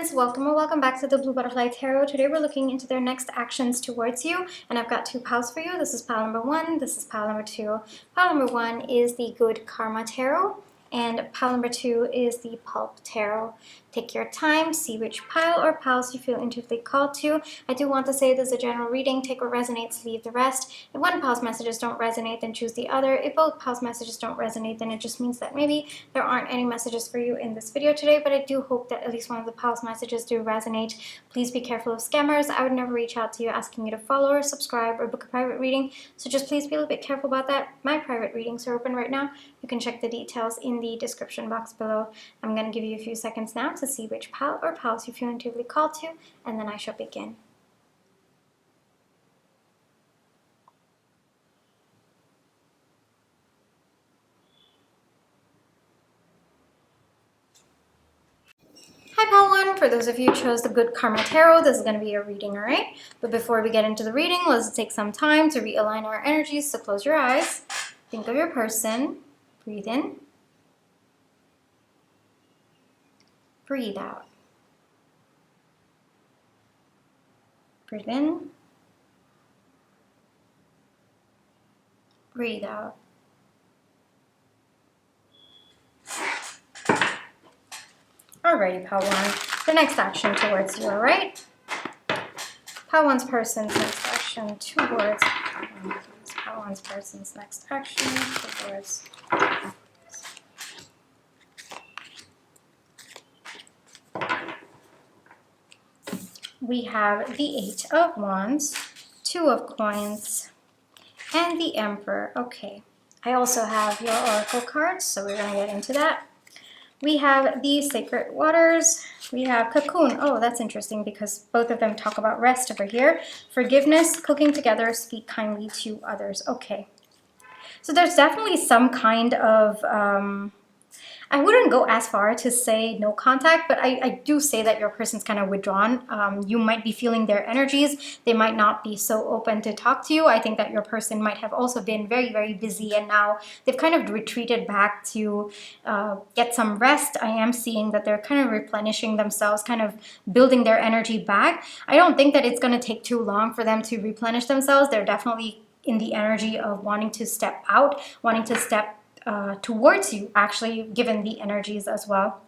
friends, welcome or welcome back to the Blue Butterfly Tarot. Today we're looking into their next actions towards you, and I've got two piles for you. This is pile number one, this is pile number two. Pile number one is the Good Karma Tarot, and pile number two is the Pulp Tarot. Take your time, see which pile or piles you feel intuitively called to. I do want to say this is a general reading. Take what resonates, leave the rest. If one pile's messages don't resonate, then choose the other. If both piles' messages don't resonate, then it just means that maybe there aren't any messages for you in this video today, but I do hope that at least one of the piles' messages do resonate. Please be careful of scammers. I would never reach out to you asking you to follow or subscribe or book a private reading, so just please be a little bit careful about that. My private readings are open right now. You can check the details in the description box below. I'm going to give you a few seconds now to see which pile or piles you feel intuitively called to, and then I shall begin. Hi pile one, for those of you who chose the Good Karma Tarot, this is going to be a reading, alright? But before we get into the reading, let's take some time to realign our energies. So close your eyes, think of your person, breathe in, breathe out. Breathe in, breathe out. Alrighty, pile one. The next action towards you, alright? Pile one's person's next action towards pile one's person's next action towards. We have the Eight of Wands, Two of Coins, and the Emperor. Okay. I also have your Oracle cards, so we're going to get into that. We have the Sacred Waters. We have Cocoon. Oh, that's interesting because both of them talk about rest over here. Forgiveness, cooking together, speak kindly to others. Okay. So there's definitely some kind of... I wouldn't go as far to say no contact, but I do say that your person's kind of withdrawn. You might be feeling their energies. They might not be so open to talk to you. I think that your person might have also been very, very busy, and now they've kind of retreated back to get some rest. I am seeing that they're kind of replenishing themselves, kind of building their energy back. I don't think that it's going to take too long for them to replenish themselves. They're definitely in the energy of wanting to step out, wanting to step towards you, actually, given the energies as well.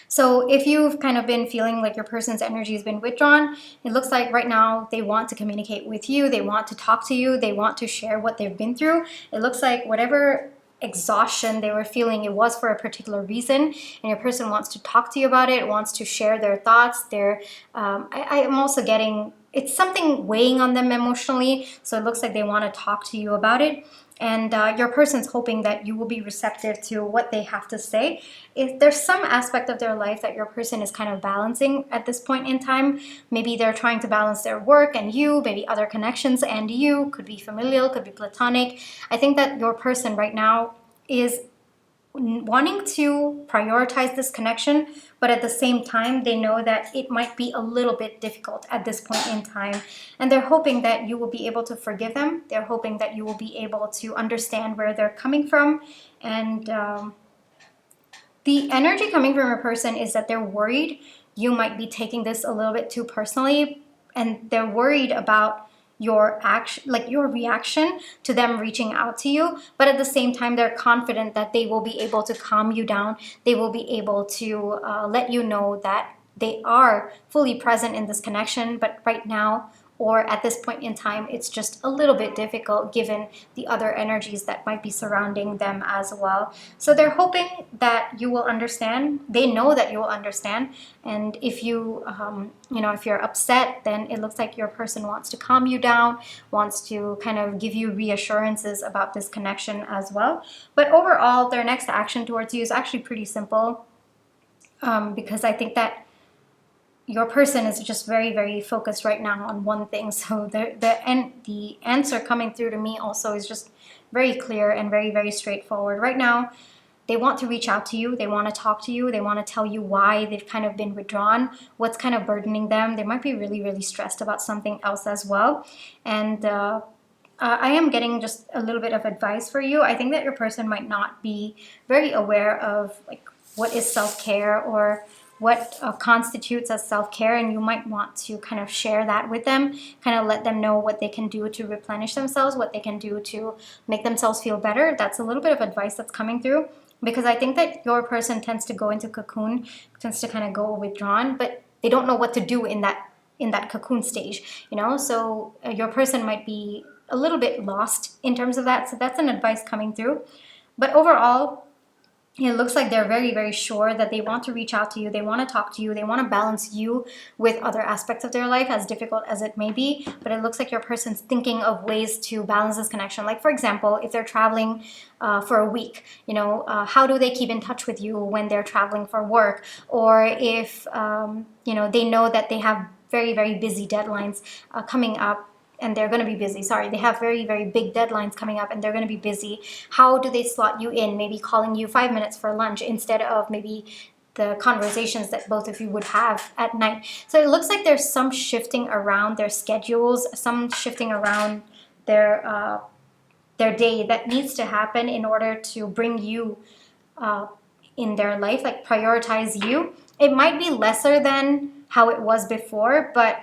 So if you've kind of been feeling like your person's energy has been withdrawn, it looks like right now they want to communicate with you, they want to talk to you, they want to share what they've been through. It looks like whatever exhaustion they were feeling, it was for a particular reason, and your person wants to talk to you about it, wants to share their thoughts. I am also getting, it's something weighing on them emotionally, so it looks like they want to talk to you about it. And your person's hoping that you will be receptive to what they have to say. If there's some aspect of their life that your person is kind of balancing at this point in time, maybe they're trying to balance their work and you, maybe other connections and you, could be familial, could be platonic. I think that your person right now is wanting to prioritize this connection, but at the same time they know that it might be a little bit difficult at this point in time, and they're hoping that you will be able to forgive them. They're hoping that you will be able to understand where they're coming from, and the energy coming from a person is that they're worried you might be taking this a little bit too personally, and they're worried about your action, like your reaction to them reaching out to you, but at the same time they're confident that they will be able to calm you down. They will be able to let you know that they are fully present in this connection, but right now, or at this point in time, it's just a little bit difficult given the other energies that might be surrounding them as well. So they're hoping that you will understand. They know that you will understand. And if you, if you're upset, then it looks like your person wants to calm you down, wants to kind of give you reassurances about this connection as well. But overall, their next action towards you is actually pretty simple, because I think that your person is just very, very focused right now on one thing. So the answer coming through to me also is just very clear and very, very straightforward. Right now, they want to reach out to you. They want to talk to you. They want to tell you why they've kind of been withdrawn, what's kind of burdening them. They might be really, really stressed about something else as well. And I am getting just a little bit of advice for you. I think that your person might not be very aware of like what is self-care or what constitutes as self-care, and you might want to kind of share that with them, kind of let them know what they can do to replenish themselves, what they can do to make themselves feel better. That's a little bit of advice that's coming through, because I think that your person tends to go into cocoon, tends to kind of go withdrawn, but they don't know what to do in that cocoon stage, you know. So your person might be a little bit lost in terms of that. So that's an advice coming through. But overall, it looks like they're very, very sure that they want to reach out to you. They want to talk to you. They want to balance you with other aspects of their life, as difficult as it may be. But it looks like your person's thinking of ways to balance this connection. Like, for example, if they're traveling for a week, you know, how do they keep in touch with you when they're traveling for work? Or if, you know, they know that they have very, very busy deadlines coming up, and they're going to be busy. Sorry, they have very, very big deadlines coming up and they're going to be busy. How do they slot you in? Maybe calling you 5 minutes for lunch instead of maybe the conversations that both of you would have at night. So it looks like there's some shifting around their schedules, some shifting around their day that needs to happen in order to bring you in their life, like prioritize you. It might be lesser than how it was before, but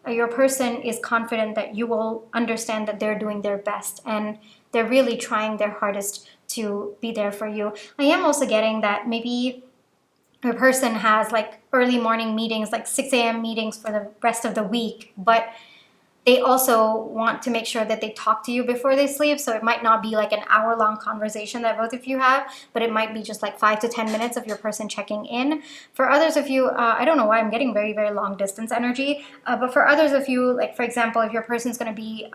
your person is confident that you will understand that they're doing their best and they're really trying their hardest to be there for you. I am also getting that maybe your person has like early morning meetings, like 6 a.m. meetings for the rest of the week, but they also want to make sure that they talk to you before they sleep. So it might not be like an hour-long conversation that both of you have, but it might be just like 5 to 10 minutes of your person checking in. For others of you, I don't know why I'm getting very, very long distance energy, but for others of you, like for example, if your person's going to be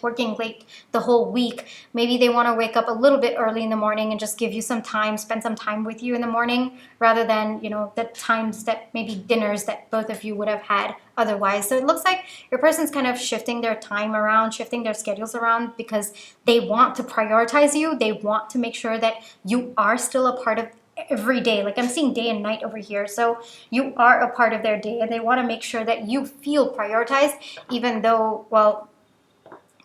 working late the whole week, maybe they want to wake up a little bit early in the morning and just give you some time, spend some time with you in the morning, rather than, you know, the times that maybe dinners that both of you would have had otherwise. So it looks like your person's kind of shifting their time around, shifting their schedules around, because they want to prioritize you. They want to make sure that you are still a part of every day. Like I'm seeing day and night over here. So you are a part of their day, and they want to make sure that you feel prioritized, even though, well,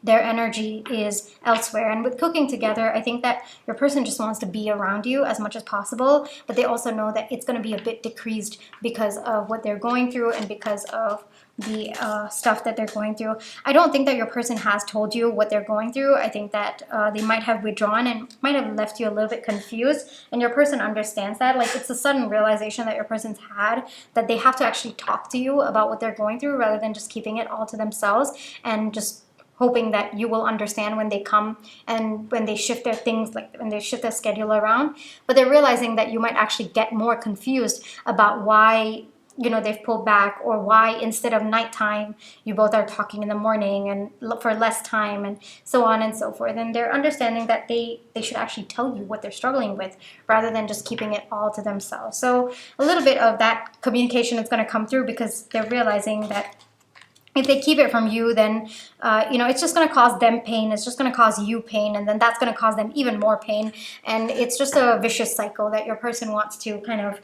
their energy is elsewhere. And with cooking together, I think that your person just wants to be around you as much as possible, but they also know that it's going to be a bit decreased because of what they're going through and because of the stuff that they're going through. I don't think that your person has told you what they're going through. I think that they might have withdrawn and might have left you a little bit confused, and your person understands that. Like, it's a sudden realization that your person's had, that they have to actually talk to you about what they're going through rather than just keeping it all to themselves and just hoping that you will understand when they come and when they shift their things, like when they shift their schedule around. But they're realizing that you might actually get more confused about why, you know, they've pulled back, or why instead of nighttime you both are talking in the morning and look for less time, and so on and so forth. And they're understanding that they should actually tell you what they're struggling with rather than just keeping it all to themselves. So a little bit of that communication is going to come through, because they're realizing that if they keep it from you, then, you know, it's just going to cause them pain. It's just going to cause you pain. And then that's going to cause them even more pain. And it's just a vicious cycle that your person wants to kind of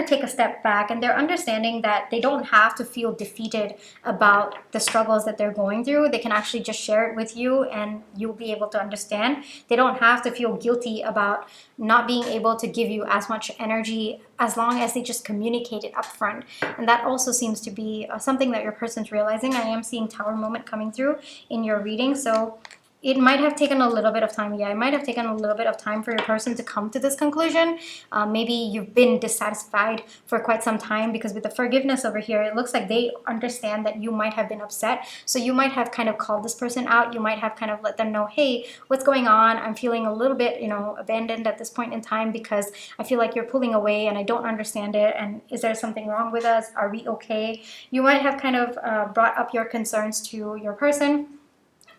take a step back. And they're understanding that they don't have to feel defeated about the struggles that they're going through. They can actually just share it with you and you'll be able to understand. They don't have to feel guilty about not being able to give you as much energy, as long as they just communicate it up front. And that also seems to be something that your person's realizing. I am seeing Tower moment coming through in your reading. So it might have taken a little bit of time. Yeah, it might have taken a little bit of time for your person to come to this conclusion. Maybe you've been dissatisfied for quite some time, because with the forgiveness over here, it looks like they understand that you might have been upset. So you might have kind of called this person out. You might have kind of let them know, hey, what's going on? I'm feeling a little bit, you know, abandoned at this point in time, because I feel like you're pulling away and I don't understand it. And is there something wrong with us? Are we okay? You might have kind of brought up your concerns to your person.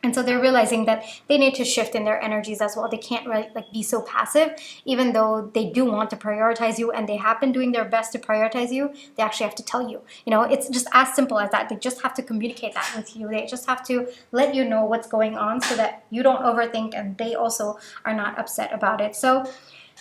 And so they're realizing that they need to shift in their energies as well. They can't really like be so passive, even though they do want to prioritize you and they have been doing their best to prioritize you. They actually have to tell you. You know, it's just as simple as that. They just have to communicate that with you. They just have to let you know what's going on so that you don't overthink and they also are not upset about it. So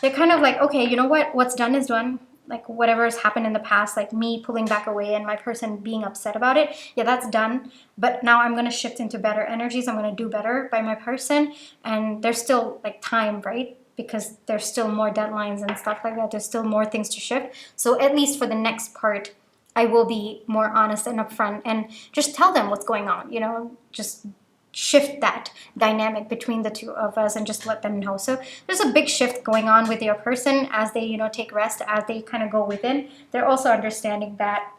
they're kind of like, okay, you know what? What's done is done. Like whatever has happened in the past, like me pulling back away and my person being upset about it, yeah, that's done. But now I'm going to shift into better energies. I'm going to do better by my person. And there's still like time, right, because there's still more deadlines and stuff like that. There's still more things to shift. So at least for the next part, I will be more honest and upfront and just tell them what's going on, you know, just shift that dynamic between the two of us and just let them know. So there's a big shift going on with your person as they, you know, take rest, as they kind of go within. They're also understanding that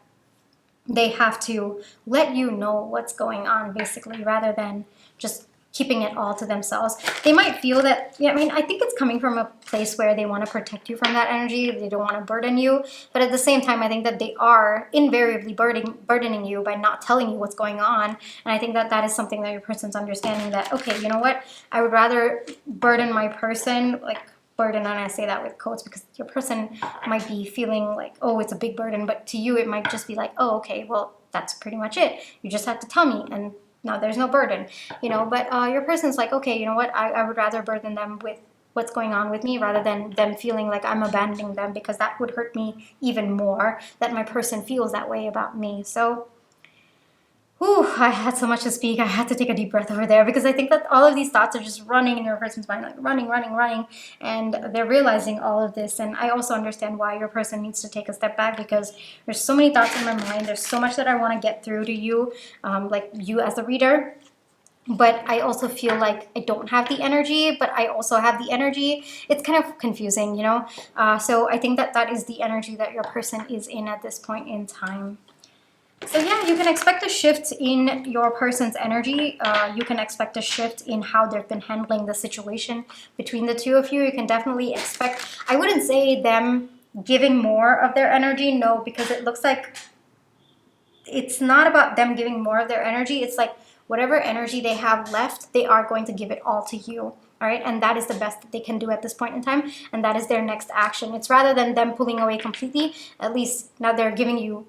they have to let you know what's going on, basically, rather than just keeping it all to themselves. They might feel that, yeah, I mean, I think it's coming from a place where they want to protect you from that energy. They don't want to burden you. But at the same time, I think that they are invariably burdening you by not telling you what's going on. And I think that that is something that your person's understanding, that, okay, you know what? I would rather burden my person, like, burden, and I say that with quotes because your person might be feeling like, oh, it's a big burden, but to you it might just be like, oh, okay, well, that's pretty much it. You just have to tell me, and no, there's no burden, you know. But your person's like, okay, you know what, I would rather burden them with what's going on with me rather than them feeling like I'm abandoning them, because that would hurt me even more, that my person feels that way about me. So I had so much to speak. I had to take a deep breath over there, because I think that all of these thoughts are just running in your person's mind, like running, and they're realizing all of this. And I also understand why your person needs to take a step back, because there's so many thoughts in my mind. There's so much that I want to get through to you, like you as a reader. But I also feel like I don't have the energy, but I also have the energy. It's kind of confusing, you know? So I think that that is the energy that your person is in at this point in time. So yeah, you can expect a shift in your person's energy. You can expect a shift in how they've been handling the situation between the two of you. You can definitely expect, I wouldn't say them giving more of their energy, no, because it looks like it's not about them giving more of their energy. It's like whatever energy they have left, they are going to give it all to you. All right, and that is the best that they can do at this point in time, and that is their next action. It's rather than them pulling away completely, at least now they're giving you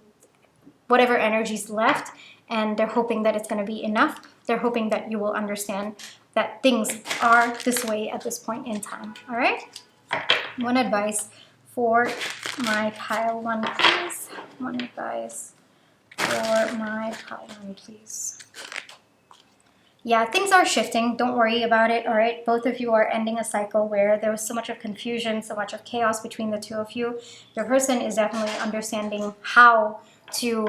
whatever energy's left, and they're hoping that it's going to be enough. They're hoping that you will understand that things are this way at this point in time. All right, one advice for my pile one, please. One advice for my pile one, please. Yeah, things are shifting. Don't worry about it, all right? Both of you are ending a cycle where there was so much of confusion, so much of chaos between the two of you. Your person is definitely understanding how to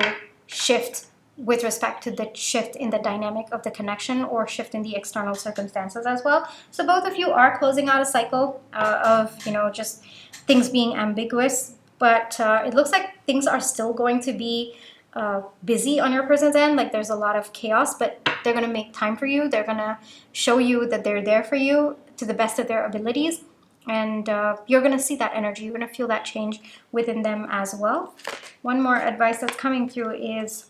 shift with respect to the shift in the dynamic of the connection, or shift in the external circumstances as well. So both of you are closing out a cycle of, you know, just things being ambiguous, but it looks like things are still going to be busy on your person's end. Like there's a lot of chaos, but they're going to make time for you. They're going to show you that they're there for you to the best of their abilities. And you're going to see that energy. You're going to feel that change within them as well. One more advice that's coming through is,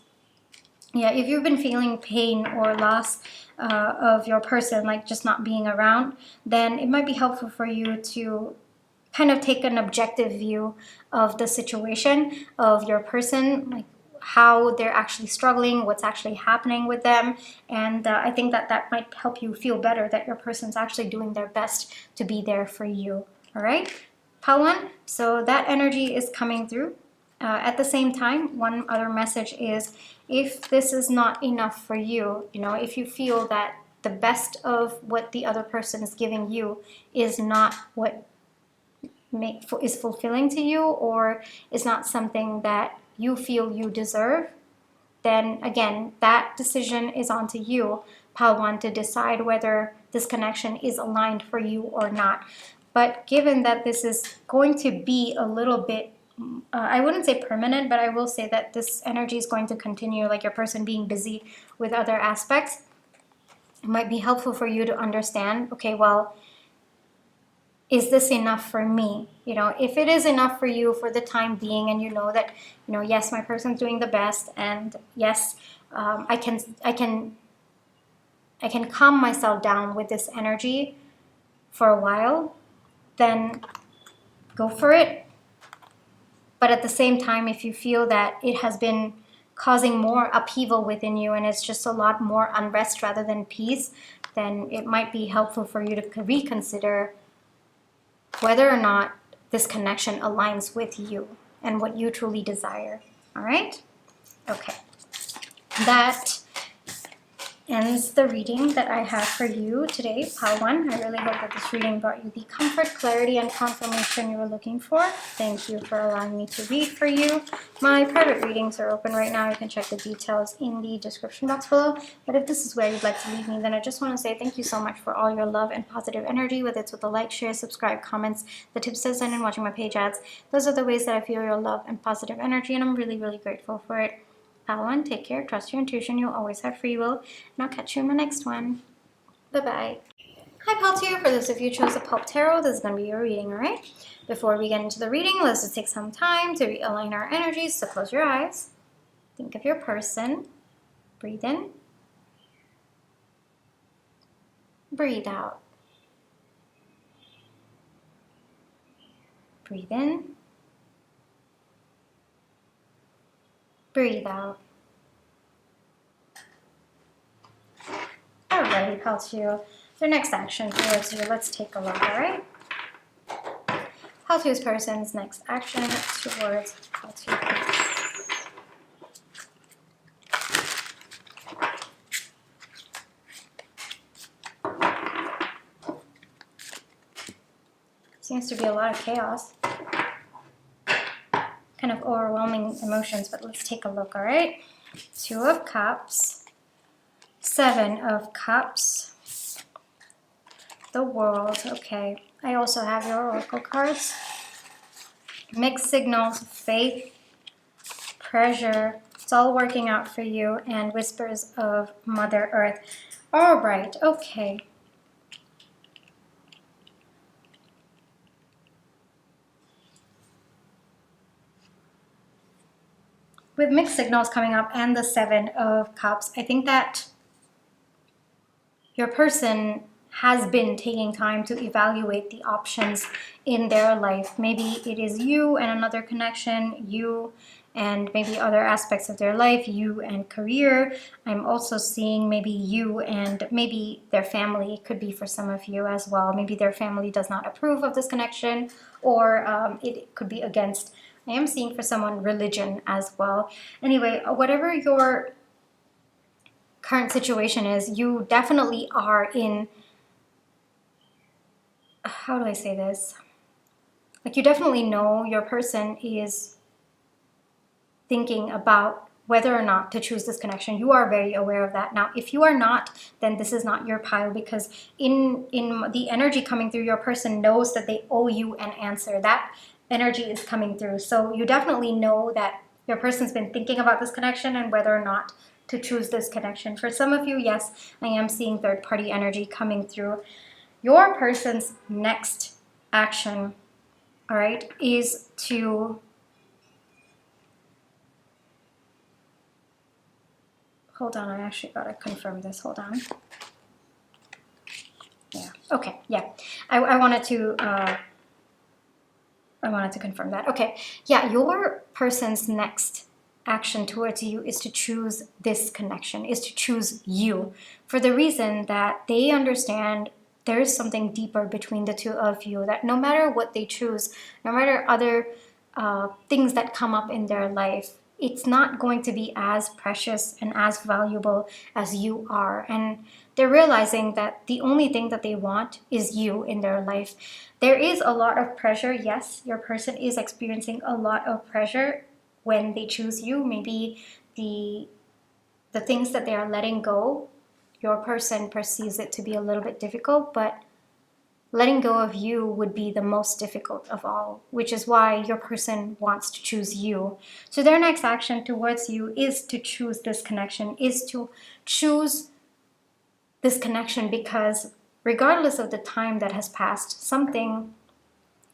yeah, if you've been feeling pain or loss of your person, like just not being around, then it might be helpful for you to kind of take an objective view of the situation of your person, like how they're actually struggling, what's actually happening with them. And I think that that might help you feel better that your person's actually doing their best to be there for you. All right, pile one. So that energy is coming through. At the same time, one other message is, if this is not enough for you, you know, if you feel that the best of what the other person is giving you is not what is fulfilling to you, or is not something that you feel you deserve, then again, that decision is on to you, pile one, to decide whether this connection is aligned for you or not. But given that this is going to be a little bit, I wouldn't say permanent, but I will say that this energy is going to continue, like your person being busy with other aspects, it might be helpful for you to understand, okay, well, is this enough for me? You know, if it is enough for you for the time being, and you know that, you know, yes, my person's doing the best, and yes, I can calm myself down with this energy for a while, then go for it. But at the same time, if you feel that it has been causing more upheaval within you and it's just a lot more unrest rather than peace, then it might be helpful for you to reconsider whether or not this connection aligns with you and what you truly desire. All right? Okay. That ends the reading that I have for you today, Pile 1. I really hope that this reading brought you the comfort, clarity, and confirmation you were looking for. Thank you for allowing me to read for you. My private readings are open right now. You can check the details in the description box below. But if this is where you'd like to leave me, then I just want to say thank you so much for all your love and positive energy, whether it's with a like, share, subscribe, comments, the tips I send, and watching my page ads. Those are the ways that I feel your love and positive energy, and I'm really, really grateful for it. Pile 1, take care, trust your intuition, you'll always have free will, and I'll catch you in the next one. Bye-bye. Hi, Pile 2. For those of you who chose the Pulp Tarot, this is going to be your reading, alright? Before we get into the reading, let's just take some time to realign our energies, so close your eyes. Think of your person. Breathe in. Breathe out. Breathe in. Breathe out. Alrighty, Pile 2. Their next action towards you. Let's take a look, alright? Pile 2's person's next action towards Pile 2. Seems to be a lot of chaos. Kind of overwhelming emotions, but let's take a look, alright? 2 of Cups, 7 of Cups, the World, okay. I also have your Oracle cards. Mixed signals, faith, pressure, it's all working out for you, and whispers of Mother Earth. Alright, okay. With mixed signals coming up and the 7 of Cups, I think that your person has been taking time to evaluate the options in their life. Maybe it is you and another connection, you and maybe other aspects of their life, you and career. I'm also seeing maybe you and maybe their family. It could be for some of you as well. Maybe their family does not approve of this connection, or it could be against. I am seeing for someone religion as well. Anyway, whatever your current situation is, you definitely are in, how do I say this? Like, you definitely know your person is thinking about whether or not to choose this connection. You are very aware of that. Now, if you are not, then this is not your pile, because in the energy coming through, your person knows that they owe you an answer. That energy is coming through. So you definitely know that your person's been thinking about this connection and whether or not to choose this connection. For some of you, yes, I am seeing third-party energy coming through. Your person's next action, all right, is to hold on, I actually gotta confirm this. Hold on. Yeah. Okay. Yeah. I wanted to confirm that. Okay. Yeah. Your person's next action towards you is to choose this connection, is to choose you, for the reason that they understand there is something deeper between the two of you, that no matter what they choose, no matter other things that come up in their life, it's not going to be as precious and as valuable as you are. And they're realizing that the only thing that they want is you in their life. There is a lot of pressure. Yes, your person is experiencing a lot of pressure when they choose you. Maybe the things that they are letting go, your person perceives it to be a little bit difficult, but letting go of you would be the most difficult of all, which is why your person wants to choose you. So their next action towards you is to choose this connection, is to choose this connection, because regardless of the time that has passed, something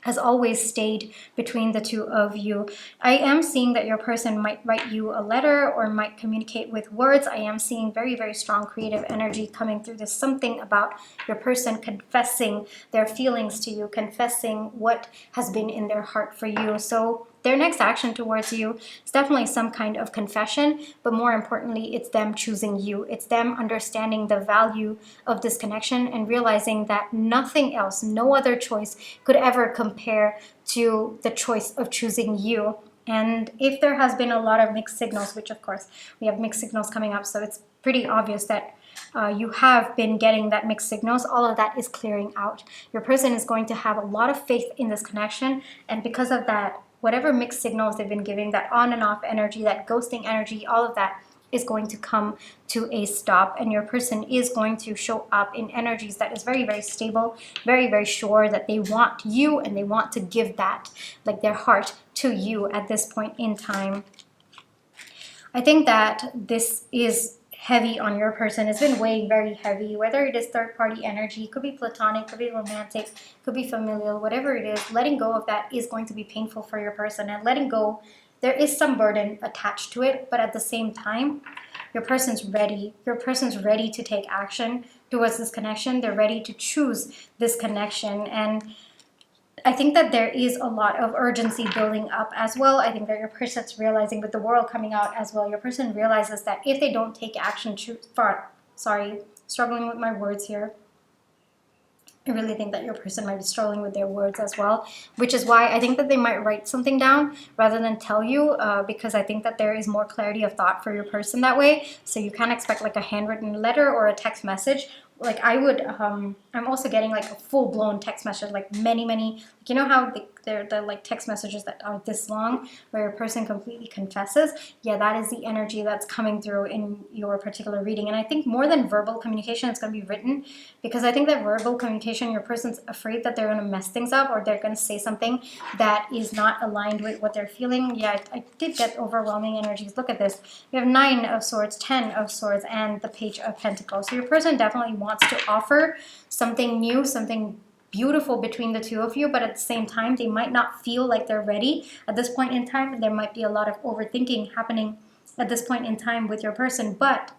has always stayed between the two of you. I am seeing that your person might write you a letter or might communicate with words. I am seeing very, very strong creative energy coming through. There's something about your person confessing their feelings to you, confessing what has been in their heart for you. So their next action towards you is definitely some kind of confession, but more importantly, it's them choosing you. It's them understanding the value of this connection and realizing that nothing else, no other choice could ever compare to the choice of choosing you. And if there has been a lot of mixed signals, which of course we have mixed signals coming up, so it's pretty obvious that you have been getting that mixed signals, all of that is clearing out. Your person is going to have a lot of faith in this connection, and because of that, whatever mixed signals they've been giving, that on and off energy, that ghosting energy, all of that is going to come to a stop, and your person is going to show up in energies that is very, very stable, very, very sure that they want you and they want to give that, like their heart, to you at this point in time. I think that this is heavy on your person. It's been weighing very heavy, whether it is third-party energy, could be platonic, could be romantic, could be familial, whatever it is. Letting go of that is going to be painful for your person, and letting go, there is some burden attached to it, but at the same time, your person's ready. Your person's ready to take action towards this connection. They're ready to choose this connection, and I think that there is a lot of urgency building up as well. I think that your person's realizing, with the world coming out as well, your person realizes that if they don't take action, struggling with my words here. I really think that your person might be struggling with their words as well, which is why I think that they might write something down rather than tell you, because I think that there is more clarity of thought for your person that way. So you can't expect like a handwritten letter or a text message. Like I would, I'm also getting like a full-blown text message, like many, like, you know how they're like text messages that are this long, where a person completely confesses. Yeah, that is the energy that's coming through in your particular reading. And I think more than verbal communication, it's going to be written, because I think that verbal communication, your person's afraid that they're going to mess things up, or they're going to say something that is not aligned with what they're feeling. Yeah, I did get overwhelming energies. Look at this. You have 9 of Swords, 10 of Swords, and the Page of Pentacles. So your person definitely wants to offer something new, something beautiful between the two of you, but at the same time, they might not feel like they're ready at this point in time. There might be a lot of overthinking happening at this point in time with your person, but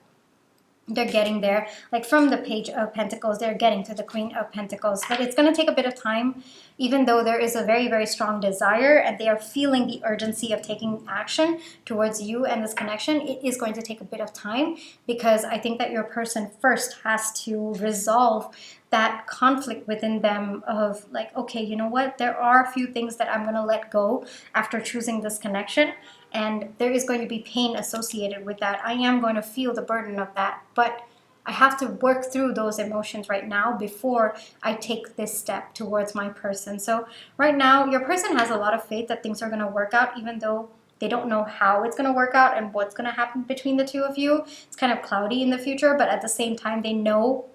they're getting there. Like from the Page of Pentacles, they're getting to the Queen of Pentacles, but it's going to take a bit of time, even though there is a very, very strong desire and they are feeling the urgency of taking action towards you and this connection. It is going to take a bit of time, because I think that your person first has to resolve that conflict within them of like, okay, you know what, there are a few things that I'm going to let go after choosing this connection, and there is going to be pain associated with that. I am going to feel the burden of that, but I have to work through those emotions right now before I take this step towards my person. So right now, your person has a lot of faith that things are going to work out, even though they don't know how it's going to work out and what's going to happen between the two of you. It's kind of cloudy in the future, but at the same time, they know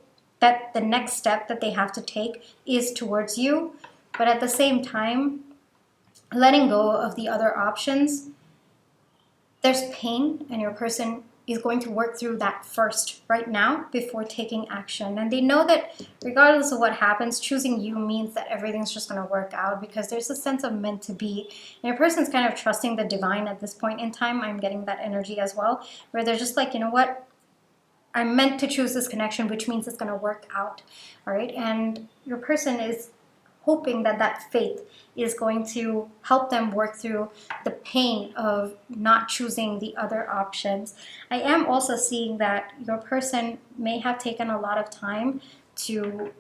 that the next step that they have to take is towards you. But at the same time, letting go of the other options, there's pain, and your person is going to work through that first right now before taking action. And they know that regardless of what happens, choosing you means that everything's just going to work out, because there's a sense of meant to be. And your person's kind of trusting the divine at this point in time. I'm getting that energy as well, where they're just like, you know what? I'm meant to choose this connection, which means it's going to work out. All right. And your person is hoping that that faith is going to help them work through the pain of not choosing the other options. I am also seeing that your person may have taken a lot of time to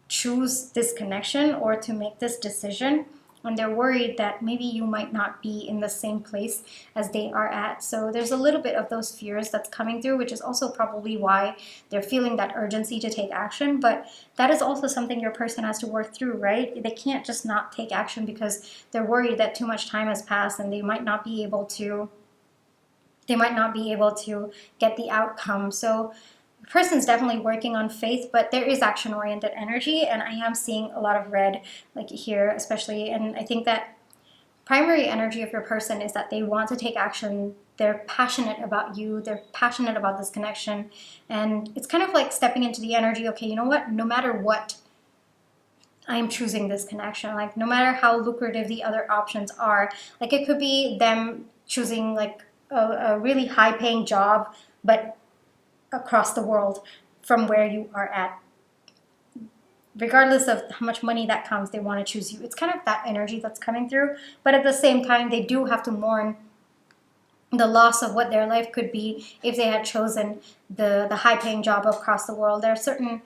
choose this connection or to make this decision, and they're worried that maybe you might not be in the same place as they are at. So there's a little bit of those fears that's coming through, which is also probably why they're feeling that urgency to take action. But that is also something your person has to work through, right? They can't just not take action because they're worried that too much time has passed and they might not be able to get the outcome. So the person's definitely working on faith, but there is action-oriented energy, and I am seeing a lot of red, like here especially. And I think that primary energy of your person is that they want to take action. They're passionate about you. They're passionate about this connection. And it's kind of like stepping into the energy, okay, you know what? No matter what, I am choosing this connection. Like, no matter how lucrative the other options are. Like, it could be them choosing like a really high-paying job, but across the world from where you are at. Regardless of how much money that comes, they want to choose you. It's kind of that energy that's coming through. But at the same time, they do have to mourn the loss of what their life could be if they had chosen the high-paying job across the world. There are certain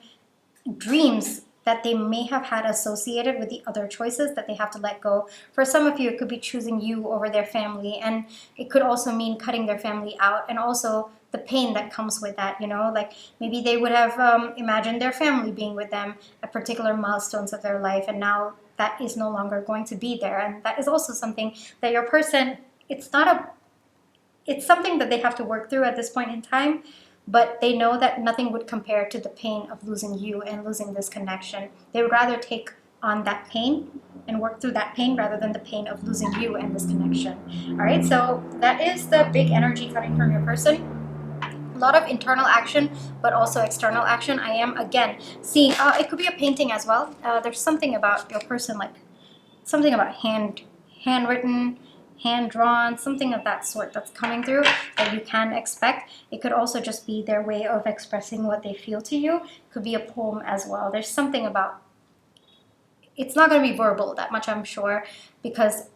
dreams that they may have had associated with the other choices that they have to let go. For some of you, it could be choosing you over their family, and it could also mean cutting their family out, and also the pain that comes with that, you know, like maybe they would have imagined their family being with them at particular milestones of their life, and now that is no longer going to be there. And that is also something that your person, it's something that they have to work through at this point in time, but they know that nothing would compare to the pain of losing you and losing this connection. They would rather take on that pain and work through that pain rather than the pain of losing you and this connection. All right, so that is the big energy coming from your person. A lot of internal action, but also external action. I am again seeing, it could be a painting as well. There's something about your person, like something about handwritten, hand-drawn, something of that sort that's coming through that you can expect. It could also just be their way of expressing what they feel to you. It could be a poem as well. There's something about, it's not going to be verbal, that much I'm sure, because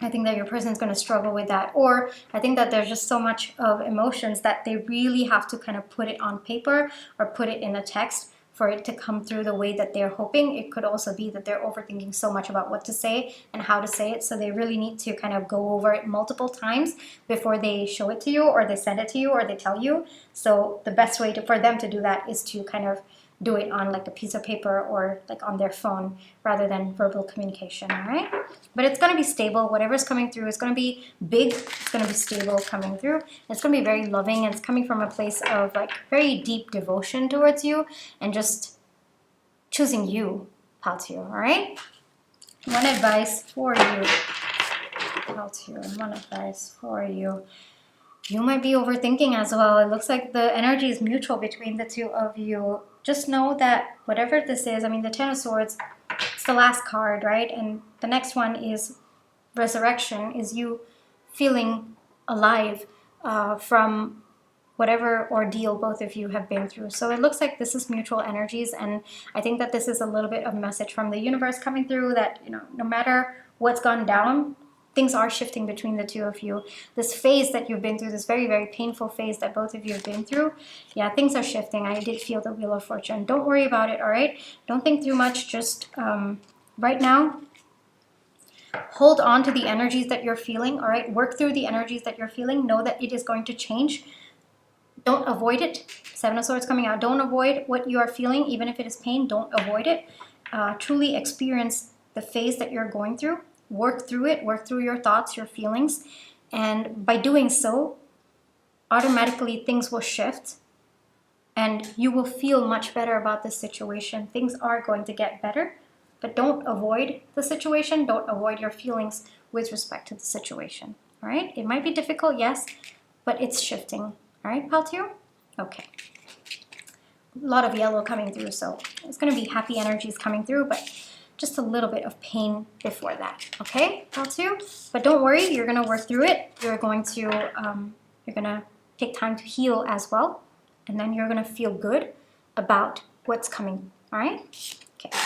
I think that your person is going to struggle with that. Or I think that there's just so much of emotions that they really have to kind of put it on paper or put it in a text for it to come through the way that they're hoping. It could also be that they're overthinking so much about what to say and how to say it, so they really need to kind of go over it multiple times before they show it to you, or they send it to you, or they tell you. So the best way for them to do that is to kind of do it on like a piece of paper or like on their phone rather than verbal communication. All right, but it's going to be stable. Whatever's coming through is going to be big. It's going to be stable coming through. It's going to be very loving, and it's coming from a place of like very deep devotion towards you and just choosing you, Paltier. All right, one advice for you, Paltier. One advice for you. You might be overthinking as well. It looks like the energy is mutual between the two of you. Just know that whatever this is, I mean, the Ten of Swords, it's the last card, right? And the next one is Resurrection, is you feeling alive from whatever ordeal both of you have been through. So it looks like this is mutual energies, and I think that this is a little bit of a message from the universe coming through that, you know, no matter what's gone down, things are shifting between the two of you. This phase that you've been through, this very, very painful phase that both of you have been through, yeah, things are shifting. I did feel the Wheel of Fortune. Don't worry about it, all right? Don't think too much. Just right now, hold on to the energies that you're feeling, all right? Work through the energies that you're feeling. Know that it is going to change. Don't avoid it. Seven of Swords coming out. Don't avoid what you are feeling, even if it is pain. Don't avoid it. Truly experience the phase that you're going through. Work through it, work through your thoughts, your feelings, and by doing so, automatically things will shift and you will feel much better about the situation. Things are going to get better, but don't avoid the situation, don't avoid your feelings with respect to the situation, all right? It might be difficult, yes, but it's shifting, all right, Paltier? Okay. A lot of yellow coming through, so it's going to be happy energies coming through, but just a little bit of pain before that, okay, Paltier? But don't worry, you're gonna work through it. You're gonna take time to heal as well, and then you're gonna feel good about what's coming, all right? Okay.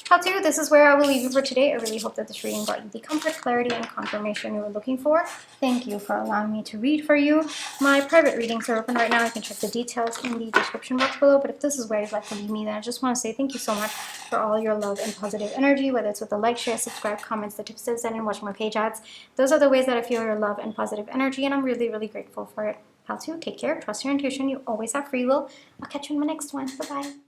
Paltier, this is where I will leave you for today. I really hope that this reading brought you the comfort, clarity, and confirmation you were looking for. Thank you for allowing me to read for you. My private readings are open right now. You can check the details in the description box below. But if this is where you'd like to leave me, then I just want to say thank you so much for all your love and positive energy, whether it's with the like, share, subscribe, comments, the tips, tips, and watching my page ads. Those are the ways that I feel your love and positive energy, and I'm really, really grateful for it. Paltier, take care, trust your intuition. You always have free will. I'll catch you in my next one. Bye-bye.